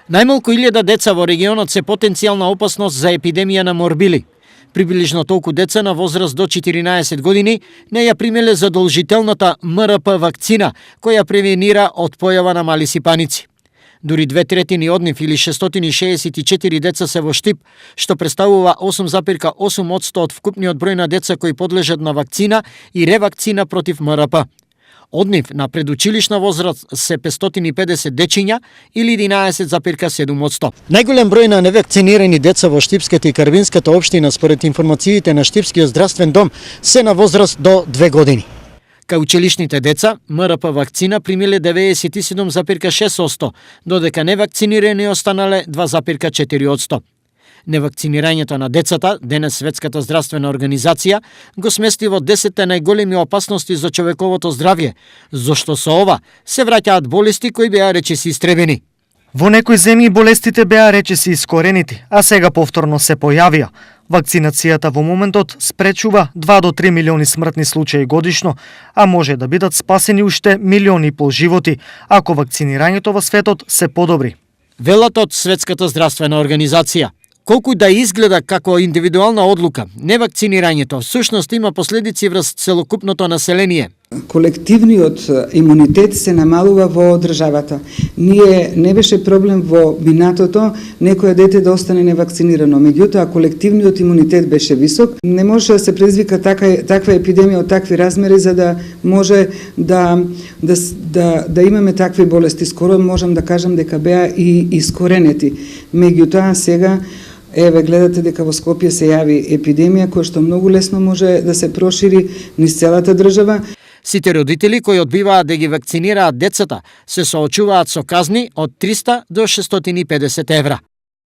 Најмалку 1000 деца во регионот се потенцијална опасност за епидемија на морбили. Приближно толку деца на возраст до 14 години не ја примеле задолжителната МРП вакцина, која превенира од појава на мали сипаници. Дури 2/3 од нив или 664 деца се во Штип, што представува 8,8% од вкупниот број на деца кои подлежат на вакцина и ревакцина против МРП. Од нив на предучилишна возраст се 550 дечиња или 11,7%. Најголем број на невакцинирани деца во Штипската и Карвинската општина според информациите на Штипскиот здравствен дом се на возраст до 2 години. Кај училишните деца, МРП вакцина примиле 97,6%, додека невакцинирани останале 2,4%. Невакцинирањето на децата, денес Светската здравствена организација, го смести во 10 најголеми опасности за човековото здравје, зашто со ова се враќаат болести кои беа речиси истребени. Во некои земји болестите беа речиси искоренити, а сега повторно се појавија. Вакцинацијата во моментот спречува 2 до 3 милиони смртни случаи годишно, а може да бидат спасени уште милиони и пол животи, ако вакцинирањето во светот се подобри. Велат од Светската здравствена организација. Колку да изгледа како индивидуална одлука, невакцинирањето всушност има последици врз целокупното население. Колективниот имунитет се намалува во државата. Не беше проблем во минатото некој дете да остане невакцинирано. Меѓутоа, колективниот имунитет беше висок. Не може да се предизвика таква епидемија од такви размери за да може да имаме такви болести. Скоро можам да кажам дека беа и искоренети. Меѓутоа, сега еве гледате дека во Скопје се јави епидемија која што многу лесно може да се прошири низ целата држава. Сите родители кои одбиваат да ги вакцинираат децата се соочуваат со казни од 300 до 650 евра.